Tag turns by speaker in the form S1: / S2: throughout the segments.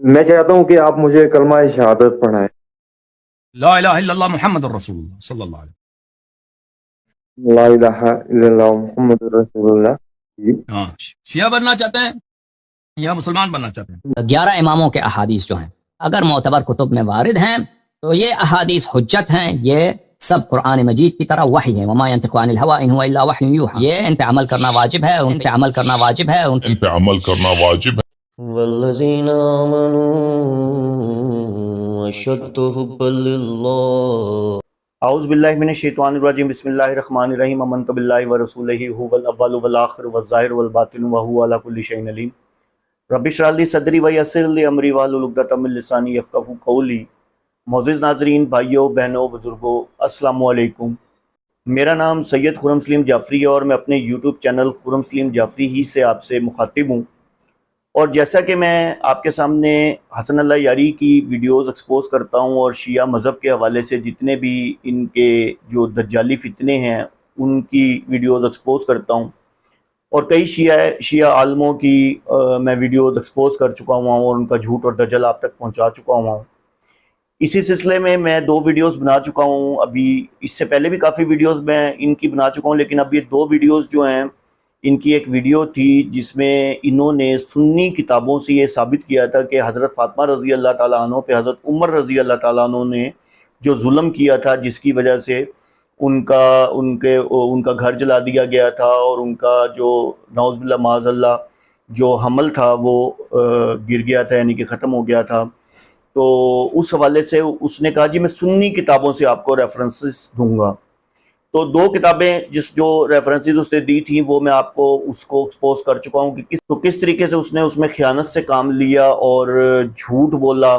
S1: میں چاہتا ہوں کہ آپ مجھے کلمہ شہادت پڑھائیں۔
S2: لا الہ الا اللہ محمد الرسول اللہ صلی اللہ علیہ
S1: لا الہ الا اللہ محمد رسول اللہ۔ جی
S2: وسلم۔ ہاں، شیعہ بننا چاہتے ہیں یا مسلمان بننا چاہتے ہیں؟
S3: 11 اماموں کے احادیث جو ہیں اگر معتبر کتب میں وارد ہیں تو یہ احادیث حجت ہیں، یہ سب قرآن مجید کی طرح وحی ہے۔ وما ينطق عن الهوى ان هو الا وحی یوحى، یہ ان پہ عمل کرنا واجب ہے، ان پہ عمل کرنا واجب ہے، ان پہ عمل کرنا واجب ہے۔
S4: والذین آمنوا اشد حبا للہ۔ اعوذ باللہ من الشیطان الرجیم، بسم اللہ الرحمن الرحیم۔ آمنت باللہ ورسولہ هو الاول والآخر والظاہر والباطن وهو علی کل شیء علیم۔ رب اشرح لی صدری ویسر لی امری واحلل عقدۃ من لسانی یفقہوا قولی۔ معزز ناظرین، بھائیوں، بہنوں، بزرگوں، السلام علیکم۔ میرا نام سید خرم سلیم جعفری ہے اور میں اپنے یوٹیوب چینل خرم سلیم جعفری ہی سے آپ سے مخاطب ہوں۔ اور جیسا کہ میں آپ کے سامنے حسن اللہ یاری کی ویڈیوز ایکسپوز کرتا ہوں اور شیعہ مذہب کے حوالے سے جتنے بھی ان کے جو دجالی فتنے ہیں ان کی ویڈیوز ایکسپوز کرتا ہوں، اور کئی شیعہ عالموں کی میں ویڈیوز ایکسپوز کر چکا ہوا ہوں اور ان کا جھوٹ اور دجل آپ تک پہنچا چکا ہوا ہوں۔ اسی سلسلے میں 2 ویڈیوز بنا چکا ہوں، ابھی اس سے پہلے بھی کافی ویڈیوز میں ان کی بنا چکا ہوں، لیکن اب یہ 2 ویڈیوز جو ہیں، ان کی ایک ویڈیو تھی جس میں انہوں نے سنی کتابوں سے یہ ثابت کیا تھا کہ حضرت فاطمہ رضی اللہ تعالیٰ عنہ پہ حضرت عمر رضی اللہ تعالیٰ عنہ نے جو ظلم کیا تھا، جس کی وجہ سے ان کا گھر جلا دیا گیا تھا اور ان کا جو نعوذ باللہ معاذ اللہ جو حمل تھا وہ گر گیا تھا، یعنی کہ ختم ہو گیا تھا۔ تو اس حوالے سے اس نے کہا جی میں سنی کتابوں سے آپ کو ریفرنسز دوں گا۔ تو 2 کتابیں جو ریفرنسز اس نے دی تھیں وہ میں آپ کو اس کو ایکسپوز کر چکا ہوں کہ کس طریقے سے اس نے اس میں خیانت سے کام لیا اور جھوٹ بولا،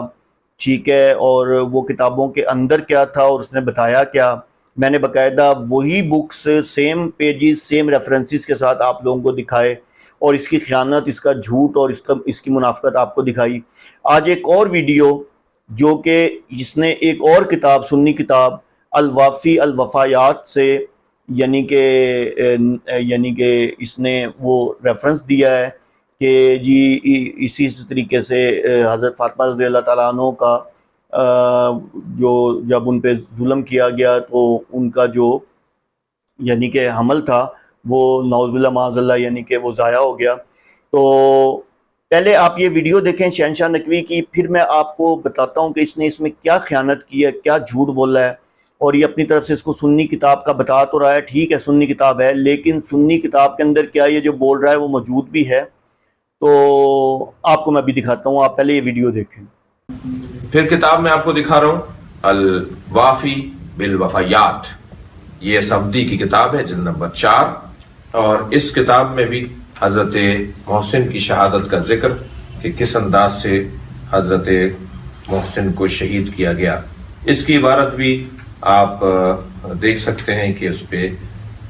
S4: ٹھیک ہے، اور وہ کتابوں کے اندر کیا تھا اور اس نے بتایا کیا۔ میں نے باقاعدہ وہی books same pages same references کے ساتھ آپ لوگوں کو دکھائے اور اس کی خیانت، اس کا جھوٹ اور اس کی منافقت آپ کو دکھائی۔ آج ایک اور ویڈیو جو کہ جس نے ایک اور کتاب، سنی کتاب الوافی الوفایات سے یعنی کہ اس نے وہ ریفرنس دیا ہے کہ جی اسی طریقے سے حضرت فاطمہ رضی اللہ تعالیٰ عنہ کا جو جب ان پہ ظلم کیا گیا تو ان کا جو یعنی کہ حمل تھا وہ نعوذ باللہ معاذ اللہ یعنی کہ وہ ضائع ہو گیا۔ تو پہلے آپ یہ ویڈیو دیکھیں شہنشاہ نقوی کی، پھر میں آپ کو بتاتا ہوں کہ اس نے اس میں کیا خیانت کی ہے، کیا جھوٹ بولا ہے، اور یہ اپنی طرف سے اس کو سنی کتاب کا بتا تو رہا ہے، ٹھیک ہے سنی کتاب ہے، لیکن سنی کتاب کے اندر کیا یہ جو بول رہا ہے وہ موجود بھی ہے۔ تو آپ کو میں بھی دکھاتا ہوں، آپ پہلے یہ ویڈیو دیکھیں۔
S5: پھر کتاب میں آپ کو دکھا رہا ہوں الوافی بالوفایات، یہ صفدی کی کتاب ہے، جلد نمبر 4، اور اس کتاب میں بھی حضرت محسن کی شہادت کا ذکر کہ کس انداز سے حضرت محسن کو شہید کیا گیا، اس کی عبارت بھی آپ دیکھ سکتے ہیں کہ اس پہ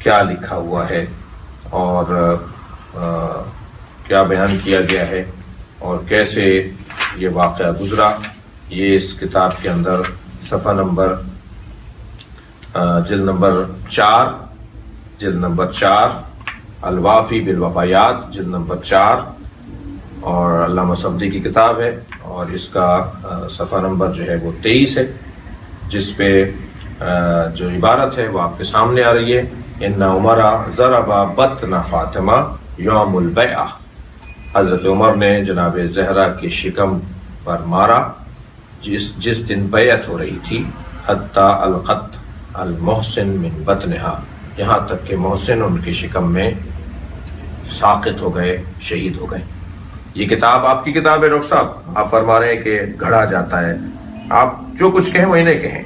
S5: کیا لکھا ہوا ہے اور کیا بیان کیا گیا ہے اور کیسے یہ واقعہ گزرا۔ یہ اس کتاب کے اندر صفحہ نمبر جلد نمبر 4 الوافی بالوفایات، جلد نمبر 4، اور علامہ صفدی کی کتاب ہے، اور اس کا صفحہ نمبر جو ہے وہ 23 ہے، جس پہ جو عبارت ہے وہ آپ کے سامنے آ رہی ہے۔ ان عمر ضرب بطن فاطمہ یوم البیعہ، حضرت عمر نے جناب زہرا کی شکم پر مارا جس دن بیعت ہو رہی تھی، حتی القت المحسن من بطنہا، یہاں تک کہ محسن ان کی شکم میں ساقط ہو گئے، شہید ہو گئے۔ یہ کتاب آپ کی کتاب ہے ڈاکٹر صاحب، آپ فرما رہے ہیں کہ گھڑا جاتا ہے، آپ جو کچھ کہیں وہ انہیں کہیں،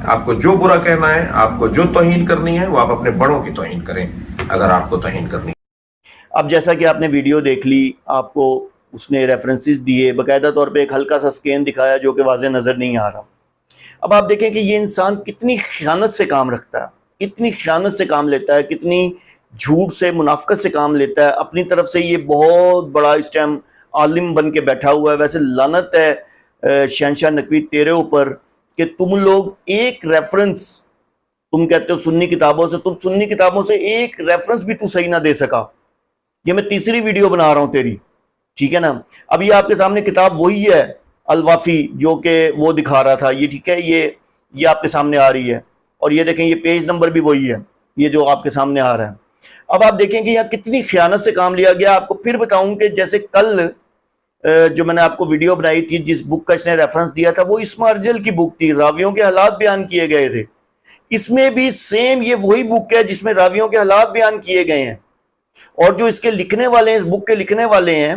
S5: آپ کو جو برا کہنا ہے، آپ کو جو توہین کرنی ہے وہ آپ اپنے بڑوں کی توہین کریں اگر آپ کو توہین کرنی ہے۔
S4: اب جیسا کہ آپ نے ویڈیو دیکھ لی، آپ کو اس نے ریفرنسز دیے، باقاعدہ طور پہ ایک ہلکا سا سکین دکھایا جو کہ واضح نظر نہیں آ رہا۔ اب آپ دیکھیں کہ یہ انسان کتنی خیانت سے کام رکھتا ہے، کتنی خیانت سے کام لیتا ہے، کتنی جھوٹ سے، منافقت سے کام لیتا ہے۔ اپنی طرف سے یہ بہت بڑا اس ٹائم عالم بن کے بیٹھا ہوا ہے۔ ویسے لعنت ہے شہنشاہ نقوی تیرے اوپر کہ تم لوگ ایک ریفرنس، تم کہتے ہو سنی کتابوں سے، تم سنی کتابوں سے ایک ریفرنس بھی تو صحیح نہ دے سکا۔ یہ میں تیسری ویڈیو بنا رہا ہوں تیری، ٹھیک ہے نا. اب یہ آپ کے سامنے کتاب وہی ہے الوافی جو کہ وہ دکھا رہا تھا, یہ ٹھیک ہے, یہ آپ کے سامنے آ رہی ہے, اور یہ دیکھیں یہ پیج نمبر بھی وہی ہے, یہ جو آپ کے سامنے آ رہا ہے. اب آپ دیکھیں کہ یہاں کتنی خیانت سے کام لیا گیا. آپ کو پھر بتاؤں کہ جیسے کل جو میں نے آپ کو ویڈیو بنائی تھی جس بک کا اس نے ریفرنس دیا تھا وہ اسم ارجل کی بک تھی, راویوں کے حالات بیان کیے گئے تھے. اس میں بھی سیم یہ وہی بک ہے جس میں راویوں کے حالات بیان کیے گئے ہیں, اور جو اس کے لکھنے والے ہیں, اس بک کے لکھنے والے ہیں,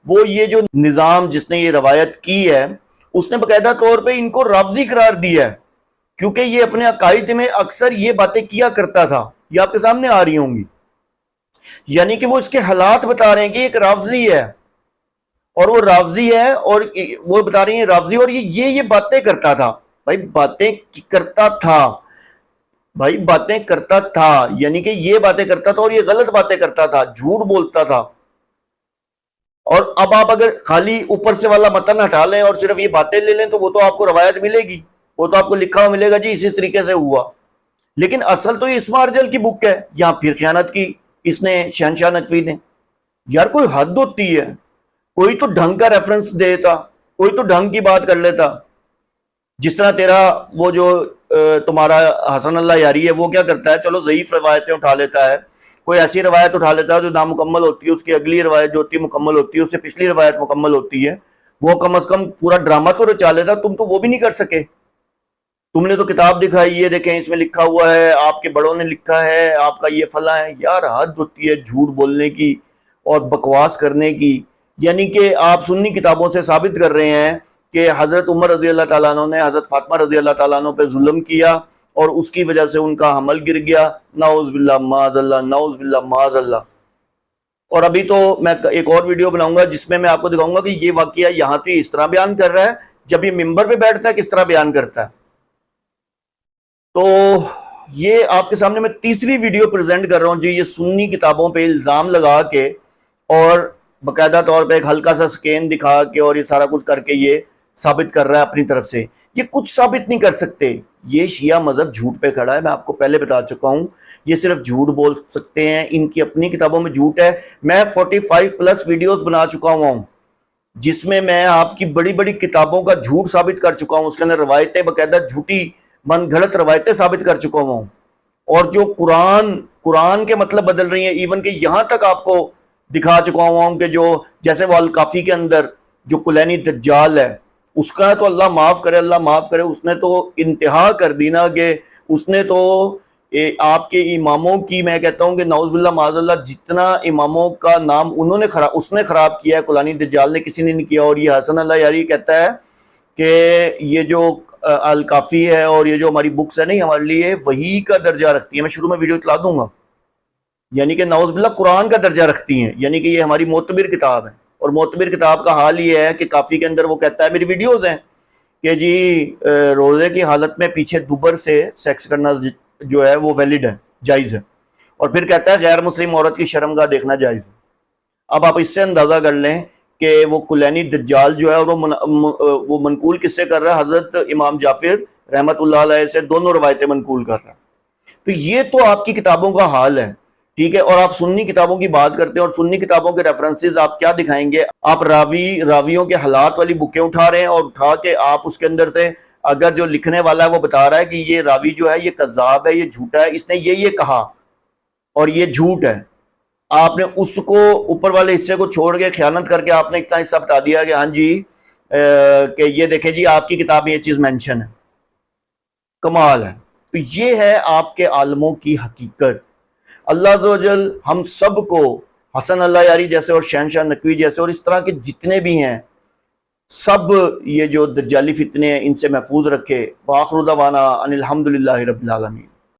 S4: وہ یہ جو نظام جس نے یہ روایت کی ہے اس نے باقاعدہ طور پہ ان کو رافضی قرار دیا ہے, کیونکہ یہ اپنے عقائد میں اکثر یہ باتیں کیا کرتا تھا. یہ آپ کے سامنے آ رہی ہوں گی, یعنی کہ وہ اس کے حالات بتا رہے ہیں کہ ایک رافضی ہے, اور وہ رافضی ہے, اور وہ بتا رہی ہیں رافضی, اور یہ باتیں کرتا تھا. بھائی باتیں کرتا تھا, بھائی باتیں کرتا تھا, یعنی کہ یہ باتیں کرتا تھا اور یہ غلط باتیں کرتا تھا, جھوٹ بولتا تھا. اور اب آپ اگر خالی اوپر سے والا متن ہٹا لیں اور صرف یہ باتیں لے لیں تو وہ تو آپ کو روایت ملے گی, وہ تو آپ کو لکھا ہوا ملے گا جی اسی طریقے سے ہوا. لیکن اصل تو یہ اسم ارجل کی بک ہے, یہاں پھر خیانت کی اس نے شہنشاہ نقوی نے. یار کوئی حد ہوتی ہے, کوئی تو ڈھنگ کا ریفرنس دیتا, کوئی تو ڈھنگ کی بات کر لیتا. جس طرح تیرا وہ جو تمہارا حسن اللہ یاری ہے وہ کیا کرتا ہے, چلو ضعیف روایتیں اٹھا لیتا ہے, کوئی ایسی روایت اٹھا لیتا ہے جو نامکمل ہوتی ہے, اس کی اگلی روایت جو ہوتی ہے مکمل ہوتی ہے, اس سے پچھلی روایت مکمل ہوتی ہے, وہ کم از کم پورا ڈرامہ تو رچا لیتا. تم تو وہ بھی نہیں کر سکے. تم نے تو کتاب دکھائی, یہ دیکھیں اس میں لکھا ہوا ہے, آپ کے بڑوں نے لکھا ہے, آپ کا یہ فلاں ہے. یار حد ہوتی ہے جھوٹ بولنے کی اور بکواس کرنے کی. یعنی کہ آپ سنی کتابوں سے ثابت کر رہے ہیں کہ حضرت عمر رضی اللہ تعالیٰ عنہ نے حضرت فاطمہ رضی اللہ تعالیٰ عنہ پہ ظلم کیا اور اس کی وجہ سے ان کا حمل گر گیا, نعوذ باللہ معاذ اللہ, نعوذ باللہ معاذ اللہ. اور ابھی تو میں ایک اور ویڈیو بناؤں گا جس میں آپ کو دکھاؤں گا کہ یہ واقعہ یہاں تو اس طرح بیان کر رہا ہے, جب یہ ممبر پہ بیٹھتا ہے کس طرح بیان کرتا ہے. تو یہ آپ کے سامنے میں تیسری ویڈیو پریزنٹ کر رہا ہوں جی, یہ سنی کتابوں پہ الزام لگا کے اور باقاعدہ طور پہ ایک ہلکا سا سکین دکھا کے اور یہ سارا کچھ کر کے یہ ثابت کر رہا ہے اپنی طرف سے. یہ کچھ ثابت نہیں کر سکتے. یہ شیعہ مذہب جھوٹ پہ کھڑا ہے, میں آپ کو پہلے بتا چکا ہوں. یہ صرف جھوٹ بول سکتے ہیں, ان کی اپنی کتابوں میں جھوٹ ہے. میں 45+ ویڈیوز بنا چکا ہوں جس میں میں آپ کی بڑی بڑی کتابوں کا جھوٹ ثابت کر چکا ہوں. اس کے اندر روایتیں باقاعدہ جھوٹی من گھڑت روایتیں ثابت کر چکا ہوں, اور جو قرآن کے مطلب بدل رہی ہیں, ایون کہ یہاں تک آپ کو دکھا چکا ہوں کہ جو جیسے وہ الکافی کے اندر جو کلینی دجال ہے اس کا تو اللہ معاف کرے, اللہ معاف کرے, اس نے تو انتہا کر دی نا کہ اس نے تو آپ کے اماموں کی, میں کہتا ہوں کہ نعوذ باللہ معاذ اللہ, جتنا اماموں کا نام اس نے خراب کیا ہے کلانی دجال نے, کسی نے نہیں کیا. اور یہ حسن اللہ یاری کہتا ہے کہ یہ جو الکافی ہے اور یہ جو ہماری بکس ہے نہیں ہمارے لیے وہی کا درجہ رکھتی ہیں. میں شروع میں ویڈیو اطلاع دوں گا, یعنی کہ نعوذ باللہ قرآن کا درجہ رکھتی ہیں, یعنی کہ یہ ہماری معتبر کتاب ہے. اور معتبر کتاب کا حال یہ ہے کہ کافی کے اندر وہ کہتا ہے, میری ویڈیوز ہیں کہ جی روزے کی حالت میں پیچھے دوبر سے سیکس کرنا جو ہے وہ ویلڈ ہے, جائز ہے, اور پھر کہتا ہے غیر مسلم عورت کی شرمگاہ دیکھنا جائز ہے. اب آپ اس سے اندازہ کر لیں کہ وہ کلینی دجال جو ہے اور وہ منقول کس سے کر رہا ہے, حضرت امام جعفر رحمت اللہ علیہ سے دونوں روایتیں منقول کر رہا ہے. تو یہ تو آپ کی کتابوں کا حال ہے, ٹھیک ہے. اور آپ سنی کتابوں کی بات کرتے ہیں اور سنی کتابوں کے ریفرنسز آپ کیا دکھائیں گے, آپ راویوں کے حالات والی بکیں اٹھا رہے ہیں, اور اٹھا کے آپ اس کے اندر سے اگر جو لکھنے والا ہے وہ بتا رہا ہے کہ یہ راوی جو ہے یہ کذاب ہے, یہ جھوٹا ہے, اس نے یہ کہا اور یہ جھوٹ ہے, آپ نے اس کو اوپر والے حصے کو چھوڑ کے خیانت کر کے آپ نے اتنا حصہ بتا دیا کہ ہاں جی کہ یہ دیکھیں جی آپ کی کتاب میں یہ چیز مینشن ہے. کمال ہے. تو یہ ہے آپ کے عالموں کی حقیقت. اللہ عز و جل ہم سب کو حسن اللہ یاری جیسے اور شہنشاہ نقوی جیسے اور اس طرح کے جتنے بھی ہیں سب یہ جو دجالی فتنے ہیں ان سے محفوظ رکھے. وآخر دعوانا ان الحمدللہ رب العالمین.